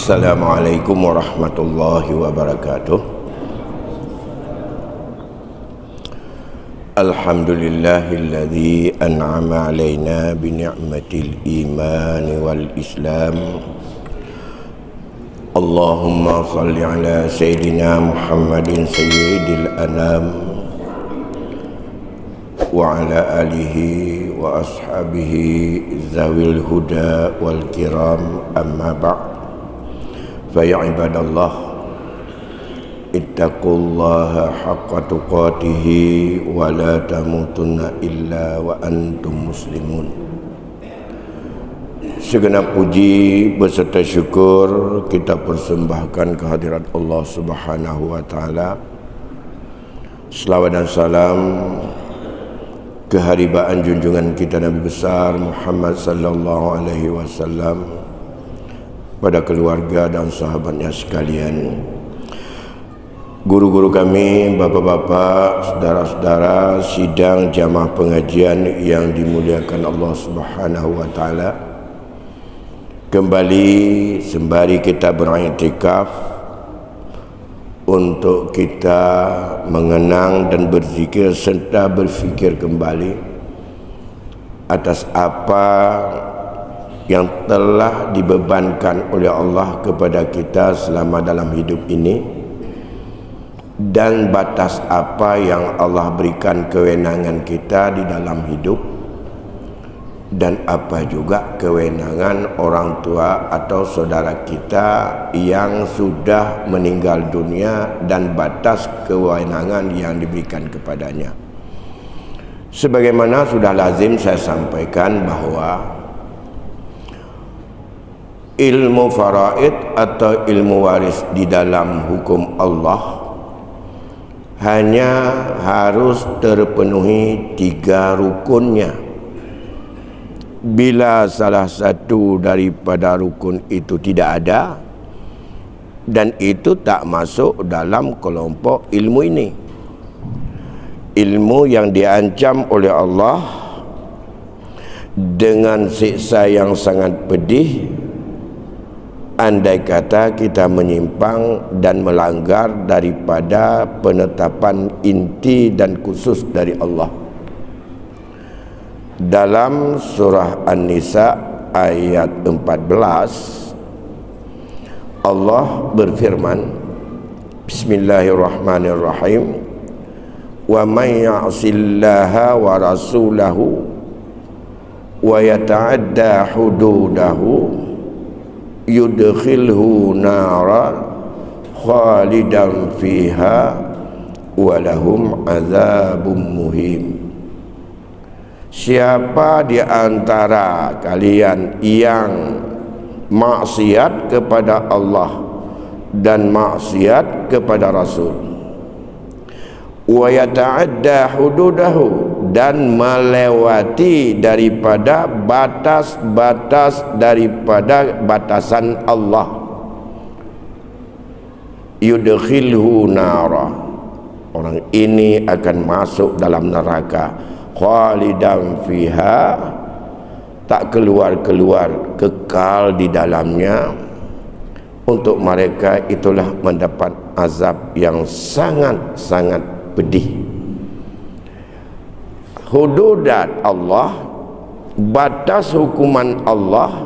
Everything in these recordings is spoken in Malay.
Assalamualaikum warahmatullahi wabarakatuh. Alhamdulillahilladzi an'ama alaina bi ni'matil iman wal islam. Allahumma salli ala sayyidina Muhammadin sayyidil anam wa ala alihi wa ashabihi zawil huda wal kiram, amma ba'd. Fa ya ibadallah, ittaqullaha haqqa tuqatih wa la tamutunna illa wa antum muslimun. Segenap puji beserta syukur kita persembahkan kehadirat Allah Subhanahu wa taala. Selawat dan salam keharibaan junjungan kita Nabi besar Muhammad sallallahu alaihi wasallam pada keluarga dan sahabatnya sekalian, guru-guru kami, bapak-bapak, saudara-saudara sidang jamaah pengajian yang dimuliakan Allah Subhanahu wa taala. Kembali sembari kita beriktikaf untuk kita mengenang dan berzikir serta berfikir kembali atas apa yang telah dibebankan oleh Allah kepada kita selama dalam hidup ini, dan batas apa yang Allah berikan kewenangan kita di dalam hidup, dan apa juga kewenangan orang tua atau saudara kita yang sudah meninggal dunia dan batas kewenangan yang diberikan kepadanya. Sebagaimana sudah lazim saya sampaikan bahwa ilmu faraid atau ilmu waris di dalam hukum Allah hanya harus terpenuhi 3 rukunnya. Bila salah satu daripada rukun itu tidak ada, dan itu tak masuk dalam kelompok ilmu ini, ilmu yang diancam oleh Allah dengan siksa yang sangat pedih andai kata kita menyimpang dan melanggar daripada penetapan inti dan khusus dari Allah. Dalam surah An-Nisa ayat 14, Allah berfirman, Bismillahirrahmanirrahim, wa may ya'sillaha wa rasulahu wa yata'adda hududahu yudkhilhu nara khalidan fiha wa lahum azabun muhim. Siapa di antara kalian yang maksiat kepada Allah dan maksiat kepada Rasul, wa yata'adda hududahu, dan melewati daripada batas-batas daripada batasan Allah, yudkhilhu nara, orang ini akan masuk dalam neraka, khalidan fiha, tak keluar-keluar, kekal di dalamnya. Untuk mereka itulah mendapat azab yang sangat-sangat pedih. Hududat Allah, batas hukuman Allah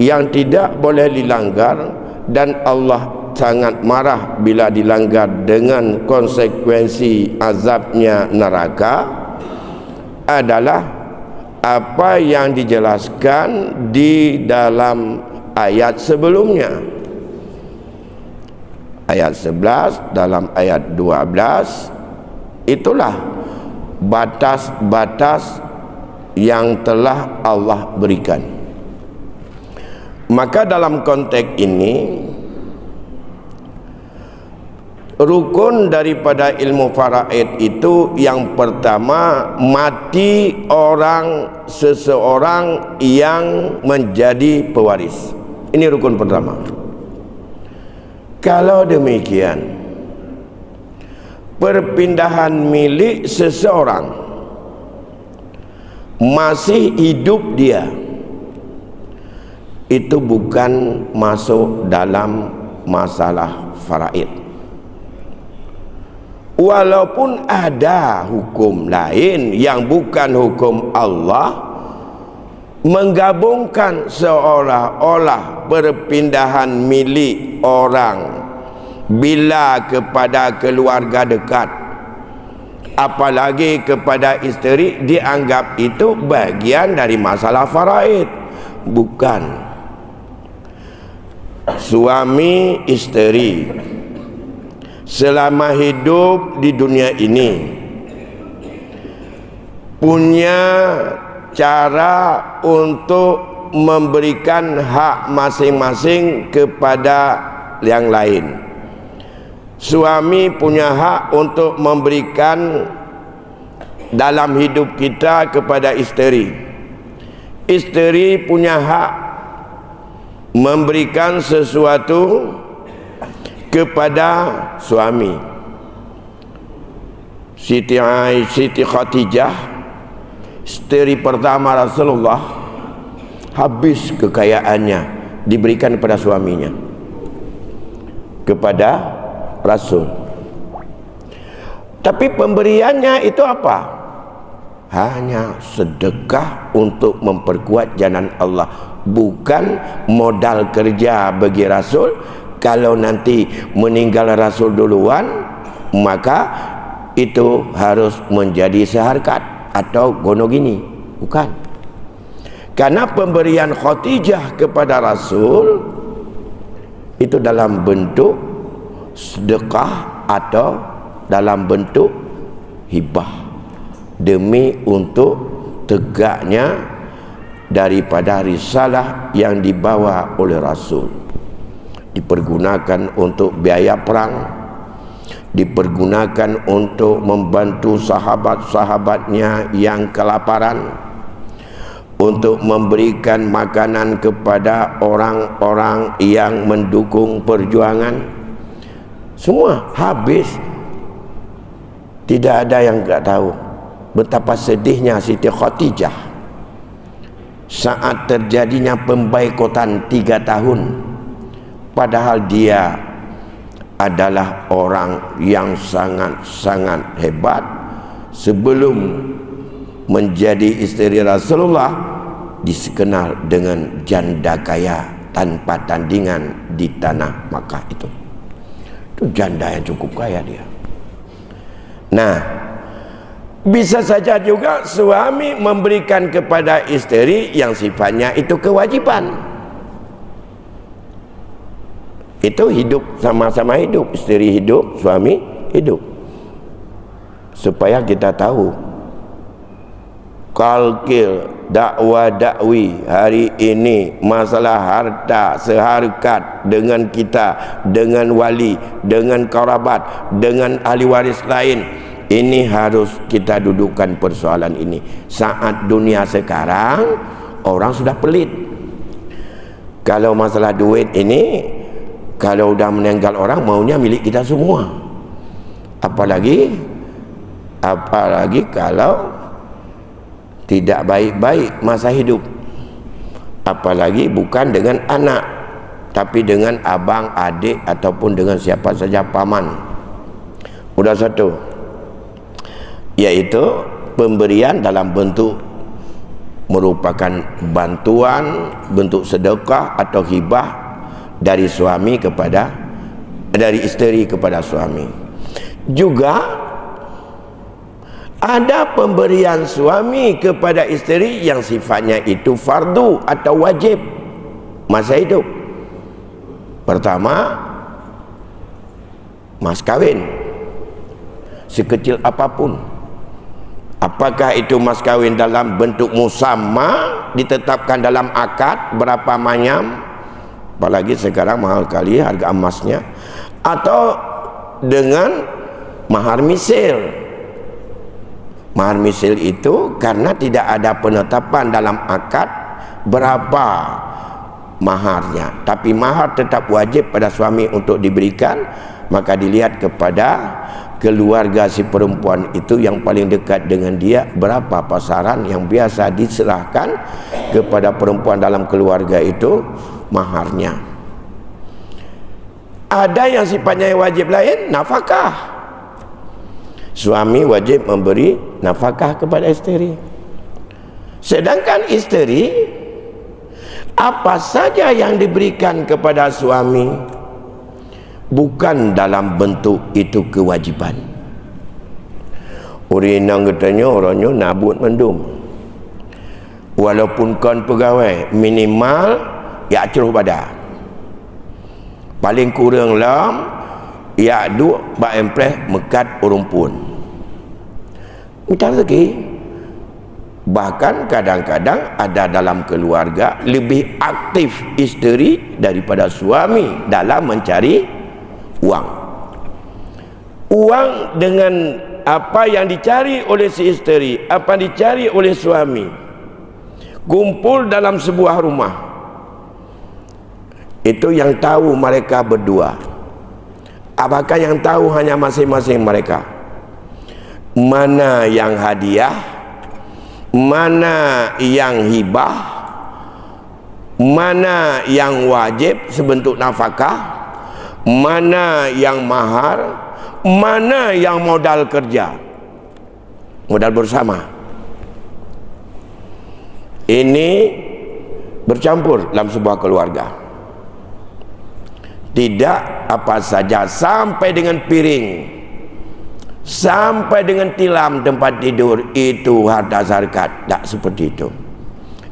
yang tidak boleh dilanggar, dan Allah sangat marah bila dilanggar dengan konsekuensi azabnya neraka, adalah apa yang dijelaskan di dalam ayat sebelumnya. Ayat 11 dalam ayat 12, itulah batas-batas yang telah Allah berikan. Maka dalam konteks ini, rukun daripada ilmu faraid itu yang pertama, mati seseorang yang menjadi pewaris. Ini rukun pertama. Kalau demikian, perpindahan milik seseorang masih hidup dia, itu bukan masuk dalam masalah faraid. Walaupun ada hukum lain yang bukan hukum Allah, menggabungkan seolah-olah perpindahan milik orang bila kepada keluarga dekat, apalagi kepada isteri, dianggap itu bagian dari masalah faraid. Bukan. Suami isteri selama hidup di dunia ini punya cara untuk memberikan hak masing-masing kepada yang lain. Suami punya hak untuk memberikan dalam hidup kita kepada isteri. Isteri punya hak memberikan sesuatu kepada suami. Siti Khadijah, isteri pertama Rasulullah, habis kekayaannya diberikan kepada suaminya, kepada Rasul. Tapi pemberiannya itu apa? Hanya sedekah untuk memperkuat jalan Allah, bukan modal kerja bagi Rasul. Kalau nanti meninggal Rasul duluan, maka itu harus menjadi seharkat atau gonogini. Bukan. Karena pemberian Khadijah kepada Rasul itu dalam bentuk sedekah atau dalam bentuk hibah, demi untuk tegaknya daripada risalah yang dibawa oleh Rasul. Dipergunakan untuk biaya perang, dipergunakan untuk membantu sahabat-sahabatnya yang kelaparan, untuk memberikan makanan kepada orang-orang yang mendukung perjuangan. Semua habis. Tidak ada yang tak tahu betapa sedihnya Siti Khadijah saat terjadinya pemboikotan 3 tahun, padahal dia adalah orang yang sangat-sangat hebat. Sebelum menjadi isteri Rasulullah, dikenal dengan janda kaya tanpa tandingan di tanah Makkah itu. Itu janda yang cukup kaya dia. Nah, bisa saja juga suami memberikan kepada isteri yang sifatnya itu kewajiban. Itu hidup, sama-sama hidup, isteri hidup, suami hidup. Supaya kita tahu kalkil dakwa-dakwi hari ini masalah harta seharkat dengan kita, dengan wali, dengan kerabat, dengan ahli waris lain. Ini harus kita dudukkan persoalan ini. Saat dunia sekarang orang sudah pelit. Kalau masalah duit ini, kalau udah meninggal orang maunya milik kita semua. Apalagi kalau tidak baik-baik masa hidup, apalagi bukan dengan anak, tapi dengan abang, adik, ataupun dengan siapa saja, paman. Udah satu, yaitu pemberian dalam bentuk merupakan bantuan, bentuk sedekah atau hibah dari suami kepada, dari isteri kepada suami. Juga ada pemberian suami kepada isteri yang sifatnya itu fardu atau wajib masa hidup. Pertama, mas kawin, sekecil apapun. Apakah itu mas kawin dalam bentuk musamma, ditetapkan dalam akad berapa manyam, apalagi sekarang mahal kali harga emasnya, atau dengan mahar misil. Mahar misil itu karena tidak ada penetapan dalam akad berapa maharnya, tapi mahar tetap wajib pada suami untuk diberikan. Maka dilihat kepada keluarga si perempuan itu yang paling dekat dengan dia, berapa pasaran yang biasa diserahkan kepada perempuan dalam keluarga itu maharnya. Ada yang sifatnya wajib lain, nafkah. Suami wajib memberi nafkah kepada isteri. Sedangkan isteri, apa saja yang diberikan kepada suami bukan dalam bentuk itu kewajiban. Orang yang katanya orangnya nabut mendum, walaupun kon pegawai minimal ya ceruh badan, paling kurang lam ya duk bak empres mekat orang pun minta rezeki. Bahkan kadang-kadang ada dalam keluarga lebih aktif isteri daripada suami dalam mencari uang. Uang dengan apa yang dicari oleh si isteri, apa yang dicari oleh suami, kumpul dalam sebuah rumah. Itu yang tahu mereka berdua. Apakah yang tahu hanya masing-masing mereka? Mana yang hadiah, mana yang hibah, mana yang wajib sebentuk nafkah, mana yang mahar, mana yang modal kerja, modal bersama. Ini bercampur dalam sebuah keluarga. Tidak apa saja, sampai dengan piring, sampai dengan tilam tempat tidur itu harta zakat. Tak seperti itu.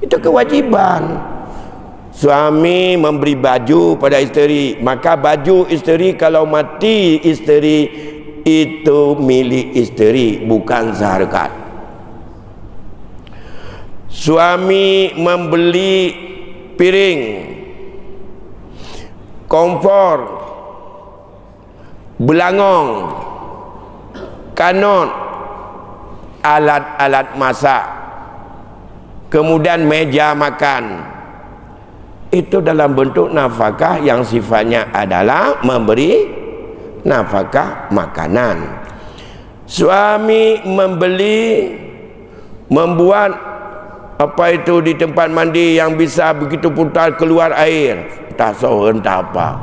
Itu kewajiban. Suami memberi baju pada isteri, maka baju isteri kalau mati isteri itu milik isteri, bukan zakat. Suami membeli piring, kompor, belangong, kanot, alat-alat masak, kemudian meja makan, itu dalam bentuk nafkah yang sifatnya adalah memberi nafkah makanan. Suami membeli, membuat apa itu di tempat mandi yang bisa begitu putar keluar air, tak sohon tak apa,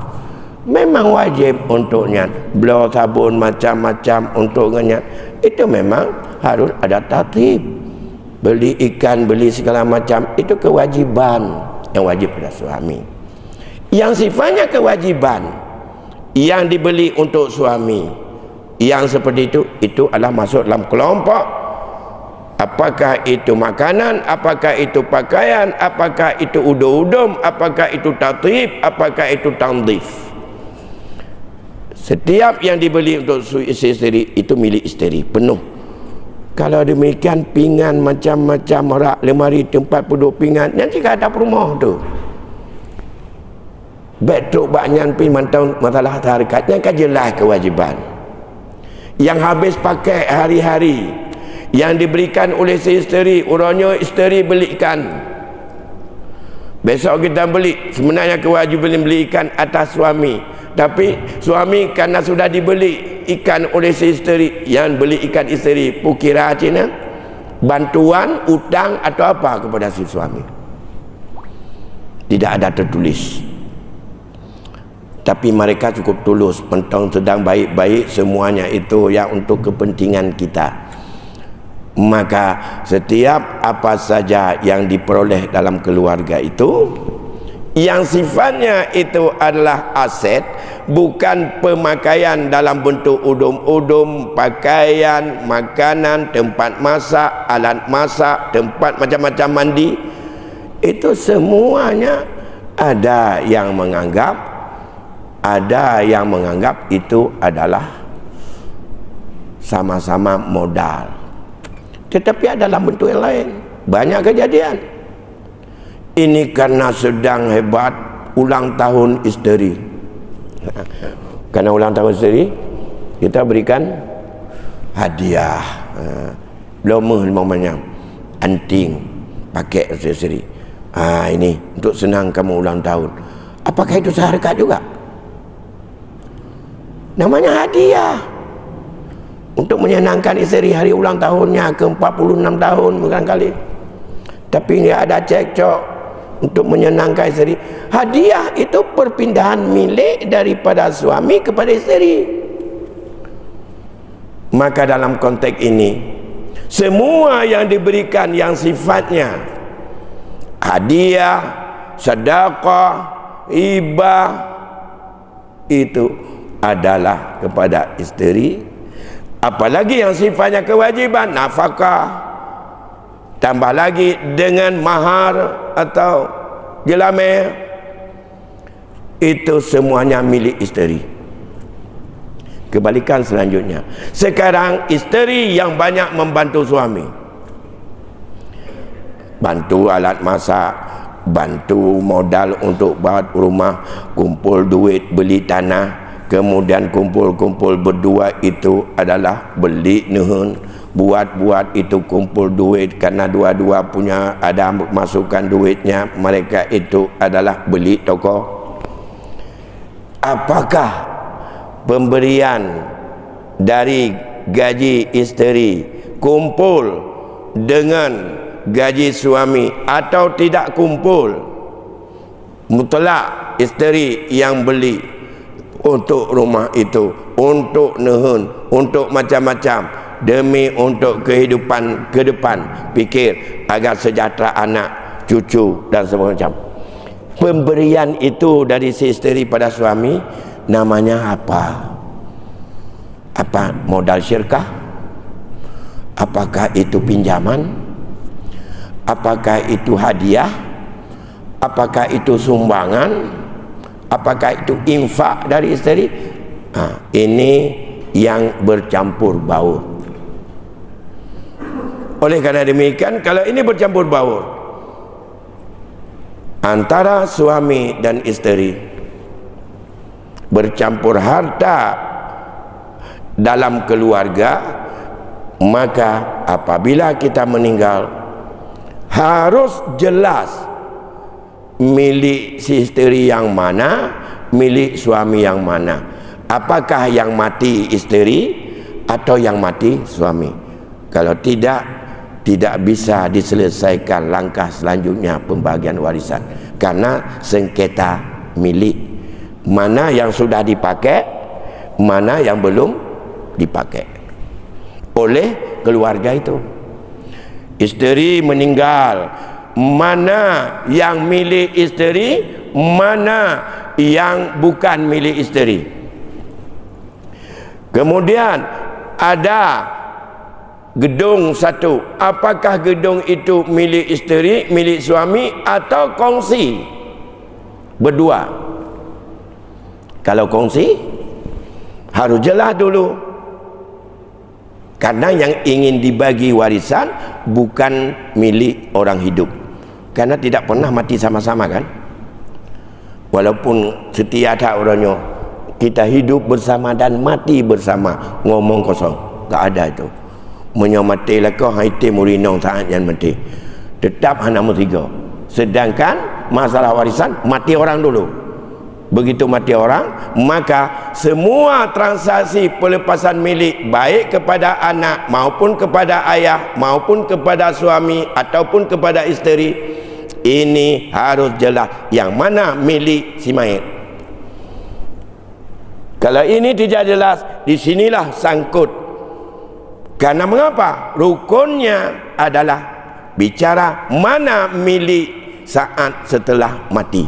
memang wajib untuknya. Blow sabun macam-macam untuk ngenyat, itu memang harus ada tertib. Beli ikan, beli segala macam, itu kewajiban yang wajib pada suami. Yang sifatnya kewajiban yang dibeli untuk suami, yang seperti itu adalah masuk dalam kelompok. Apakah itu makanan, apakah itu pakaian, apakah itu udum-udum, apakah itu tatib, apakah itu tandif. Setiap yang dibeli untuk isteri itu milik isteri penuh. Kalau demikian, pinggan macam-macam, rak, lemari, tempat duduk pinggan, nanti ke hadap rumah tu. Betul banyak pin mantau masalah tarikatnya kan jelas kewajiban. Yang habis pakai hari-hari, yang diberikan oleh si isteri, orangnya isteri belikan, besok kita beli, sebenarnya kewajiban beli ikan atas suami, tapi suami karena sudah dibeli ikan oleh si isteri, yang beli ikan isteri pukira Cina, bantuan, utang atau apa kepada si suami, tidak ada tertulis. Tapi mereka cukup tulus, mentang sedang baik-baik, semuanya itu yang untuk kepentingan kita. Maka setiap apa saja yang diperoleh dalam keluarga itu, yang sifatnya itu adalah aset, bukan pemakaian dalam bentuk udum-udum, pakaian, makanan, tempat masak, alat masak, tempat macam-macam mandi, itu semuanya ada yang menganggap itu adalah sama-sama modal. Tetapi ada dalam bentuk yang lain. Banyak kejadian. Ini karena sedang hebat ulang tahun isteri. Karena ulang tahun isteri, kita berikan hadiah. Loma namanya, anting, pakai isteri. Ini untuk senang kamu ulang tahun. Apakah itu zakat juga? Namanya hadiah. Untuk menyenangkan isteri hari ulang tahunnya ke 46 tahun barangkali. Tapi ini ada cekcok, untuk menyenangkan isteri. Hadiah itu perpindahan milik daripada suami kepada isteri. Maka dalam konteks ini, semua yang diberikan yang sifatnya hadiah, sedekah, hibah, itu adalah kepada isteri. Apalagi yang sifatnya kewajiban, nafkah, tambah lagi dengan mahar atau gelamir, itu semuanya milik isteri. Kebalikan selanjutnya, sekarang isteri yang banyak membantu suami, bantu alat masak, bantu modal untuk buat rumah, kumpul duit beli tanah, kemudian kumpul-kumpul berdua itu adalah beli nehun, buat itu kumpul duit karena dua-dua punya ada masukkan duitnya, mereka itu adalah beli toko. Apakah pemberian dari gaji isteri kumpul dengan gaji suami atau tidak kumpul? Mutlak isteri yang beli untuk rumah itu, untuk nehun, untuk macam-macam, demi untuk kehidupan ke depan, fikir agar sejahtera anak, cucu dan semacam. Pemberian itu dari si isteri pada suami namanya apa? Apa modal syirkah? Apakah itu pinjaman? Apakah itu hadiah? Apakah itu sumbangan? Apakah itu infak dari istri? Ini yang bercampur baur. Oleh karena demikian, kalau ini bercampur baur antara suami dan istri, bercampur harta dalam keluarga, maka apabila kita meninggal harus jelas milik si istri yang mana, milik suami yang mana. Apakah yang mati istri atau yang mati suami? Kalau tidak bisa diselesaikan langkah selanjutnya pembagian warisan, karena sengketa milik, mana yang sudah dipakai, mana yang belum dipakai oleh keluarga itu. Istri meninggal, mana yang milik istri, mana yang bukan milik istri. Kemudian ada gedung satu, apakah gedung itu milik istri, milik suami, atau kongsi berdua? Kalau kongsi harus jelas dulu, karena yang ingin dibagi warisan bukan milik orang hidup, karena tidak pernah mati sama-sama kan. Walaupun setia tak orangnya, kita hidup bersama dan mati bersama, ngomong kosong, tak ada itu. Menyamati lekah haiti murinong saat yang mati, tetap hanya nombor 3. Sedangkan masalah warisan mati orang dulu. Begitu mati orang, maka semua transaksi pelepasan milik, baik kepada anak maupun kepada ayah maupun kepada suami ataupun kepada isteri, ini harus jelas yang mana milik si mayit. Kalau ini tidak jelas, disinilah sangkut. Karena mengapa? Rukunnya adalah bicara mana milik saat setelah mati.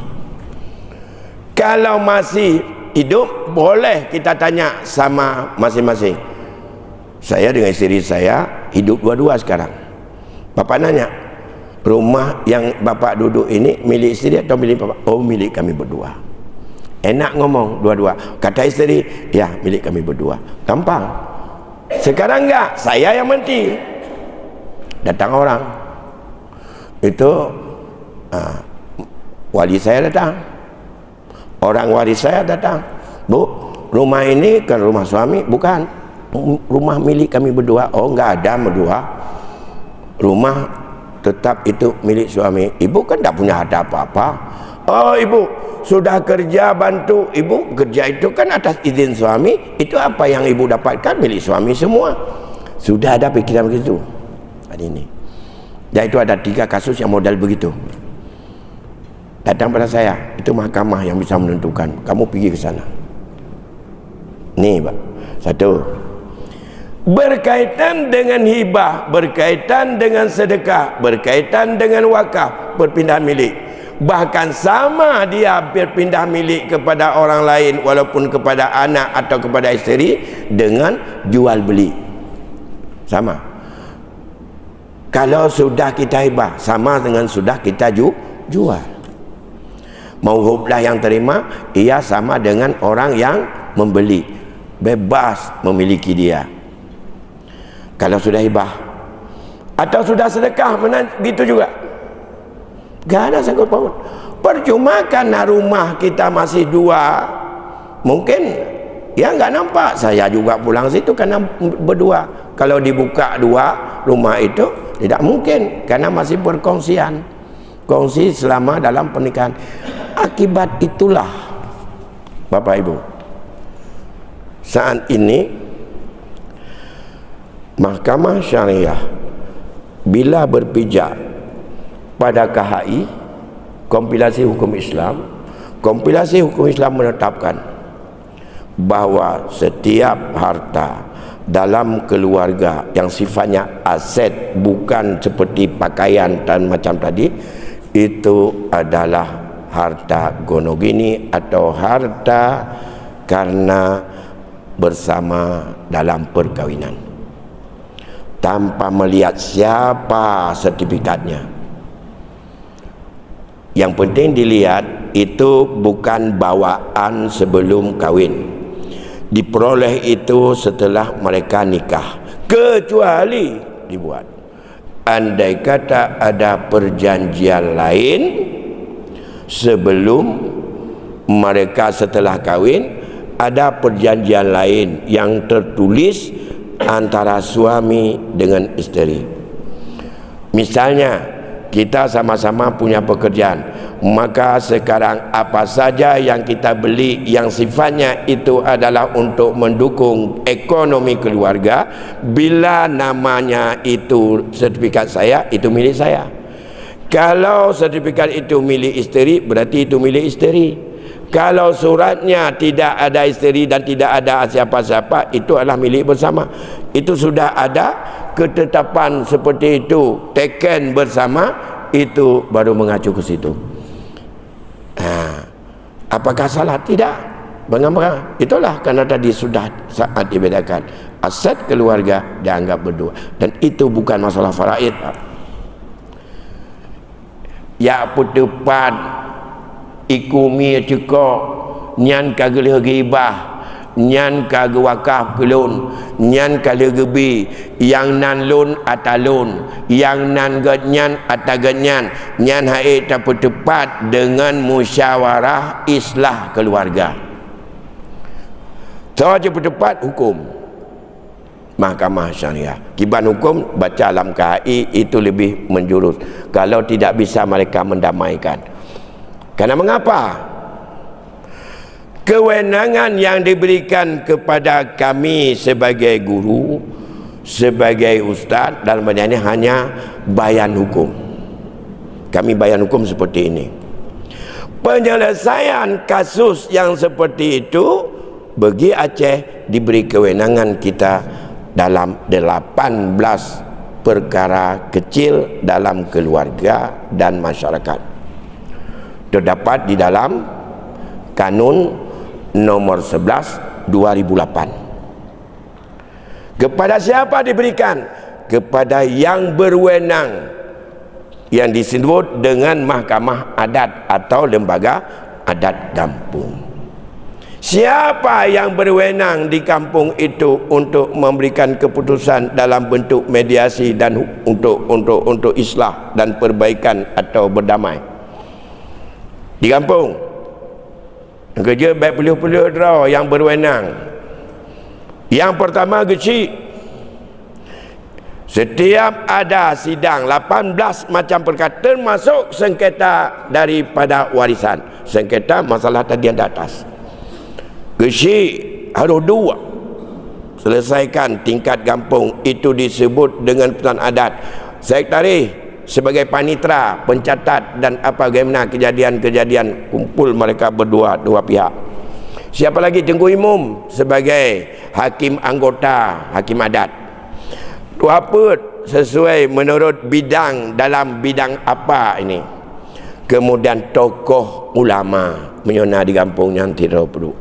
Kalau masih hidup, boleh kita tanya sama masing-masing. Saya dengan istri saya hidup dua-dua sekarang. Bapak nanya, rumah yang bapak duduk ini milik istri atau milik bapak? Oh, milik kami berdua. Enak ngomong dua-dua. Kata istri, ya milik kami berdua. Gampang. Sekarang enggak, saya yang mati. Datang orang, itu wali saya datang, orang waris saya datang. Bu, rumah ini kan rumah suami? Bukan, rumah milik kami berdua. Oh, enggak ada berdua, rumah tetap itu milik suami. Ibu kan tidak punya harta apa-apa. Oh, ibu sudah kerja bantu, ibu kerja itu kan atas izin suami, itu apa yang ibu dapatkan milik suami semua. Sudah ada pikiran begitu hari ini. Dan itu ada 3 kasus yang modal begitu. datang pada saya, itu mahkamah yang bisa menentukan, kamu pergi ke sana. Ni Pak, satu, berkaitan dengan hibah, berkaitan dengan sedekah, berkaitan dengan wakaf, berpindah milik. Bahkan sama dia berpindah milik kepada orang lain, walaupun kepada anak atau kepada isteri, dengan jual beli. Sama. Kalau sudah kita hibah, sama dengan sudah kita jual. Mauhublah yang terima, ia sama dengan orang yang membeli, bebas memiliki dia. Kalau sudah hibah atau sudah sedekah, gitu juga, gak ada sangkut paut. Percuma karena rumah kita masih dua, mungkin ya nggak nampak, saya juga pulang situ karena berdua. Kalau dibuka dua rumah itu tidak mungkin, karena masih berkongsian, kongsi selama dalam pernikahan. Akibat itulah Bapak Ibu, saat ini Mahkamah Syariah bila berpijak pada KHI, kompilasi hukum Islam, kompilasi hukum Islam menetapkan bahwa setiap harta dalam keluarga yang sifatnya aset, bukan seperti pakaian dan macam tadi, itu adalah harta gonogini atau harta karena bersama dalam perkawinan, tanpa melihat siapa sertifikatnya. Yang penting dilihat itu bukan bawaan sebelum kahwin, diperoleh itu setelah mereka nikah, kecuali dibuat andai kata ada perjanjian lain sebelum mereka setelah kahwin, ada perjanjian lain yang tertulis antara suami dengan isteri. Misalnya kita sama-sama punya pekerjaan, maka sekarang apa saja yang kita beli yang sifatnya itu adalah untuk mendukung ekonomi keluarga, bila namanya itu sertifikat saya, itu milik saya. Kalau sertifikat itu milik isteri, berarti itu milik isteri. Kalau suratnya tidak ada isteri dan tidak ada siapa-siapa, itu adalah milik bersama. Itu sudah ada ketetapan seperti itu, taken bersama, itu baru mengacu ke situ. Apakah salah? Tidak. Bagaimana? Itulah karena tadi sudah saat dibedakan. Aset keluarga dianggap berdua, dan itu bukan masalah faraid. Ya putepan ikumi cekok nyan kagel ghibah, nyan kagel wakaf kelun, nyan kagel gebi, yang nan lun atalun, yang nan genyan atagenyan, nyan haid tak tepat dengan musyawarah islah keluarga. Sahaja tepat hukum Mahkamah Syariah. Kiban hukum baca alam KHI itu lebih menjurus kalau tidak bisa mereka mendamaikan. Karena mengapa? Kewenangan yang diberikan kepada kami sebagai guru, sebagai ustaz dalam bidang ini hanya bayan hukum. Kami bayan hukum seperti ini. Penyelesaian kasus yang seperti itu bagi Aceh diberi kewenangan kita dalam 18 perkara kecil dalam keluarga dan masyarakat. Terdapat di dalam Kanun nomor 11 2008. Kepada siapa diberikan? Kepada yang berwenang, yang disebut dengan mahkamah adat atau lembaga adat kampung. Siapa yang berwenang di kampung itu untuk memberikan keputusan dalam bentuk mediasi dan untuk islah dan perbaikan atau berdamai di kampung? Kerja baik puluh-puluh draw yang berwenang. Yang pertama kecil, setiap ada sidang 18 macam perkara, termasuk sengketa daripada warisan, sengketa masalah tadian di atas, kecil harus dua selesaikan tingkat kampung. Itu disebut dengan putusan adat. Sekretari sebagai panitera, pencatat dan bagaimana kejadian-kejadian kumpul mereka berdua, dua pihak. Siapa lagi? Tengku Imam sebagai hakim anggota, hakim adat. Tuha Put sesuai menurut bidang, dalam bidang apa ini. Kemudian tokoh ulama menyona di kampung yang tidak perlu.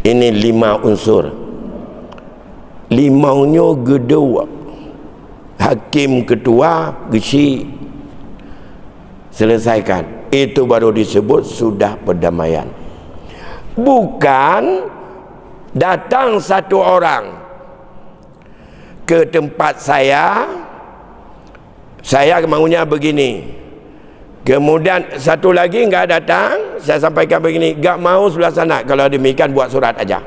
Ini 5 unsur. 5-nya gedua. Hakim ketua gesi selesaikan, itu baru disebut sudah perdamaian. Bukan datang satu orang ke tempat saya maunya begini, kemudian satu lagi enggak datang, saya sampaikan begini, enggak mau sebelah sana, kalau demikian buat surat aja.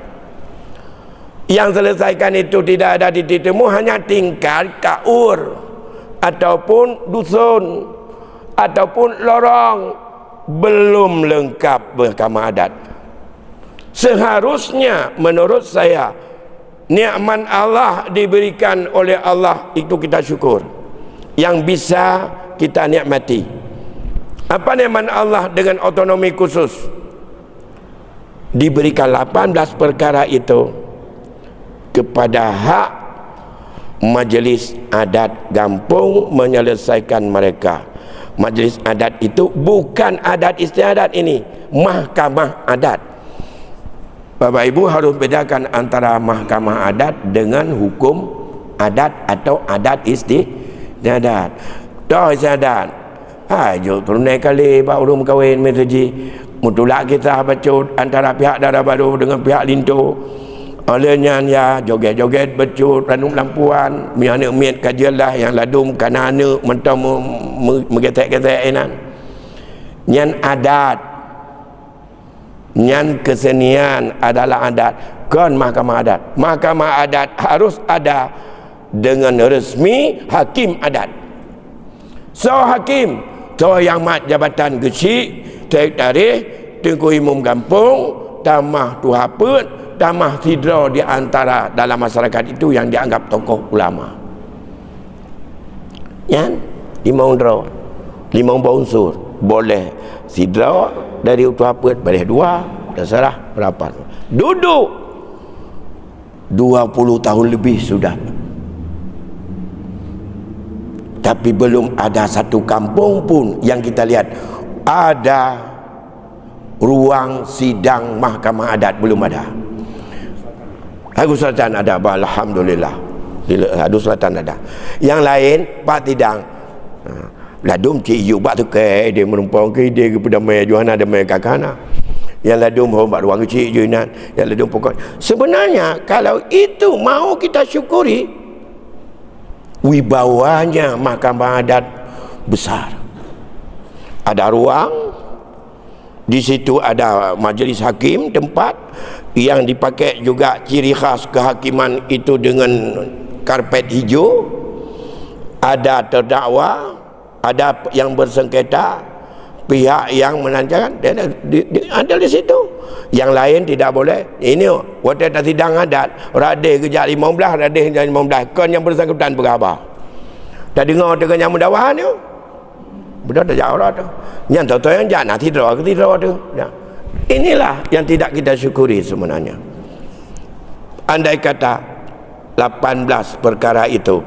Yang selesaikan itu tidak ada titik temu, hanya tingkat kaur ataupun dusun ataupun lorong, belum lengkap mahkamah adat. Seharusnya menurut saya nikmat Allah diberikan oleh Allah itu kita syukur, yang bisa kita nikmati. Apa nikmat Allah dengan otonomi khusus? Diberikan 18 perkara itu kepada hak majlis adat kampung menyelesaikan mereka. Majlis adat itu bukan adat istiadat, ini mahkamah adat. Bapak Ibu harus bedakan antara mahkamah adat dengan hukum adat atau adat istiadat. Dah istiadat, ayo turun naik kali baru kahwin meteji, mutulak kita bacut antara pihak darah baru dengan pihak lintu. Olehnya ya joget-joget becut ranum lampuan miana miat kajilah yang ladum kanana mentau megetek-getek enan. Nyan adat, nyan kesenian adalah adat. Kan mahkamah adat. Mahkamah adat harus ada dengan resmi hakim adat. So hakim, so yang mat jabatan gesi, tarik tarikh, Tengku Imam kampung, tamah Tuha Put, tamah sidra di antara dalam masyarakat itu yang dianggap tokoh ulama. Yan, 5 unsur. Boleh sidra dari Tuha Put, boleh 2, terserah berapa. Duduk 20 tahun lebih sudah. Tapi belum ada satu kampung pun yang kita lihat ada ruang sidang mahkamah adat, belum ada. Agus Selatan ada, alhamdulillah. Agus Selatan ada. Yang lain Pak Tidang. Ladum cik yu bak tu ke dia menumpang ke dia kepada mai Johana ada mai kakana. Yang ladum hormat ruang cik yu nan. Yang ladum pokok. Sebenarnya kalau itu mau kita syukuri, wibawanya mahkamah adat besar. Ada ruang, di situ ada majlis hakim, tempat yang dipakai juga ciri khas kehakiman itu dengan karpet hijau. Ada terdakwa, ada yang bersengketa, pihak yang menanyakan, ada di situ. Yang lain tidak boleh. Ini waktu tak sidang adat, radih kejap 15, radih kejap 15. Kan yang bersangkutan berkhabar. Tak dengar dengan yang mendawahan tu. Benar tak jauh lah tu. Yang tahu-tahu yang jangan tidak tu. Ya. Inilah yang tidak kita syukuri sebenarnya. Andai kata 18 perkara itu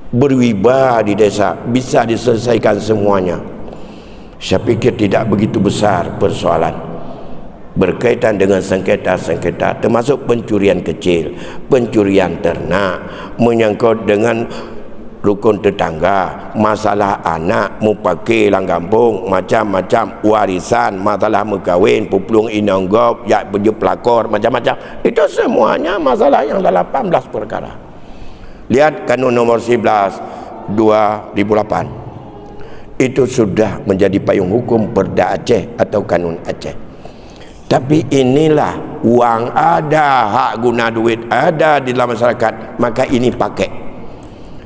berwibawa di desa, bisa diselesaikan semuanya, saya pikir tidak begitu besar persoalan berkaitan dengan sengketa-sengketa, termasuk pencurian kecil, pencurian ternak, menyangkut dengan rukun tetangga, masalah anak mupake lang kampung, macam-macam warisan, masalah mekawin, puplung inanggop, ya baju pelakor, macam-macam. Itu semuanya masalah yang dalam 18 perkara. Lihat kanun nomor 11 2008. Itu sudah menjadi payung hukum Perda Aceh atau kanun Aceh. Tapi inilah uang ada, hak guna duit ada di dalam masyarakat, maka ini pakai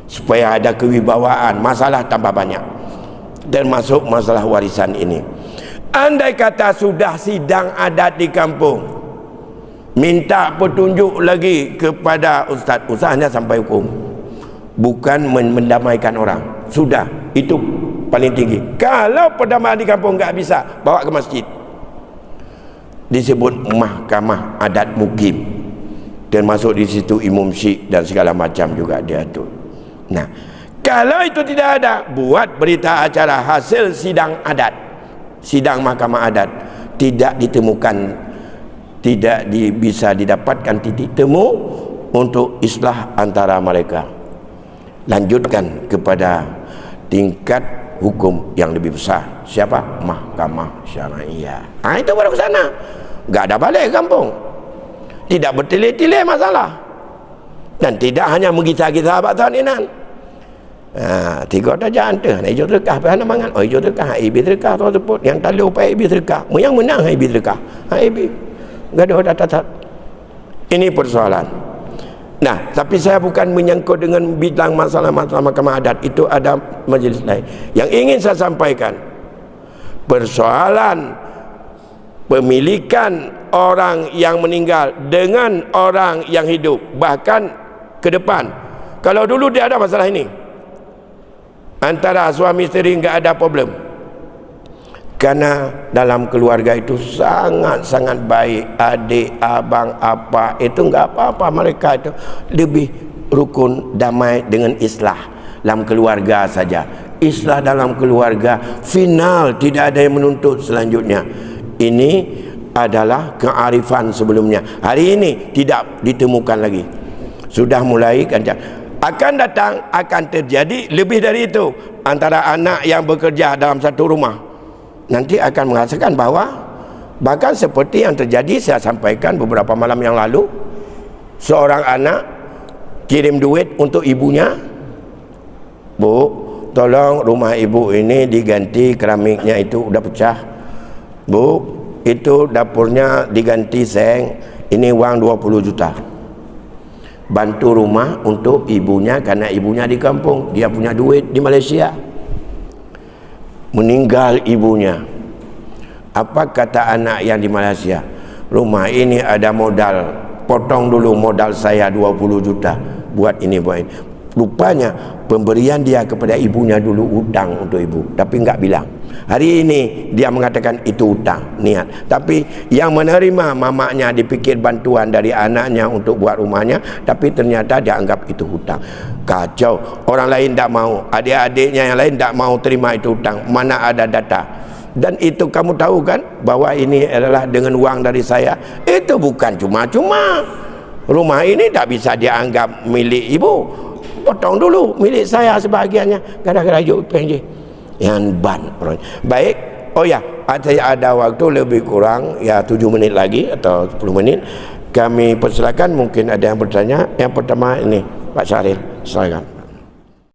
supaya ada kewibawaan. Masalah tambah banyak, termasuk masalah warisan ini. Andai kata sudah sidang adat di kampung, minta petunjuk lagi kepada ustaz, usahanya sampai hukum, bukan mendamaikan orang. sudah, itu paling tinggi. Kalau perdamaian di kampung enggak bisa, bawa ke masjid, disebut mahkamah adat mukim, termasuk di situ imam syik dan segala macam juga diatur. Nah, kalau itu tidak ada, buat berita acara hasil sidang adat, sidang mahkamah adat, tidak ditemukan, tidak bisa didapatkan titik temu untuk islah antara mereka, lanjutkan kepada tingkat hukum yang lebih besar. Siapa? Mahkamah Syariah. Itu baru ke sana. Enggak ada balik kampung, tidak bertele-tele masalah, dan tidak hanya menggita-gita abad tahuninan. Tiga tajaan tu, hijau terkah, apa mangan? Oh, hijau terkah, ibi terkah tu sebut, yang talu pai ibi terkah, yang menang ibi terkah. Ibi gaduh dah. Ini persoalan. Nah, tapi saya bukan menyangkut dengan bidang masalah-masalah mahkamah adat, itu ada majlis lain. Yang ingin saya sampaikan, persoalan pemilikan orang yang meninggal dengan orang yang hidup, bahkan ke depan. Kalau dulu dia ada masalah ini, antara suami isteri enggak ada problem, karena dalam keluarga itu sangat-sangat baik, adik, abang, apa, itu enggak apa-apa. Mereka itu lebih rukun, damai dengan islah dalam keluarga saja. Islah dalam keluarga final, tidak ada yang menuntut selanjutnya. Ini adalah kearifan sebelumnya. Hari ini tidak ditemukan lagi. Sudah mulai kencang. Akan datang, akan terjadi lebih dari itu. Antara anak yang bekerja dalam satu rumah, nanti akan merasakan bahwa bahkan seperti yang terjadi, saya sampaikan beberapa malam yang lalu, seorang anak kirim duit untuk ibunya. Bu, tolong rumah ibu ini diganti keramiknya, itu udah pecah. Bu, itu dapurnya diganti seng, ini uang 20 juta. Bantu rumah untuk ibunya, karena ibunya di kampung, dia punya duit di Malaysia. Meninggal ibunya. Apa kata anak yang di Malaysia? Rumah ini ada modal, potong dulu modal saya 20 juta buat ini, buat ini. Rupanya pemberian dia kepada ibunya dulu utang untuk ibu, tapi enggak bilang. Hari ini dia mengatakan itu utang, niat. Tapi yang menerima mamanya dipikir bantuan dari anaknya untuk buat rumahnya, tapi ternyata dia anggap itu hutang. Kacau. Orang lain tak mau, adik-adiknya yang lain tak mau terima itu hutang. Mana ada data? Dan itu kamu tahu kan, bahwa ini adalah dengan uang dari saya. Itu bukan cuma-cuma. Rumah ini tak bisa dianggap milik ibu. Potong dulu milik saya sebahagiannya, kadang-kadang yuk PNJ yang ban. Baik. Oh ya, ada waktu lebih kurang ya 7 menit lagi atau 10 menit. Kami persilakan, mungkin ada yang bertanya. Yang pertama ini Pak Syaril, silakan.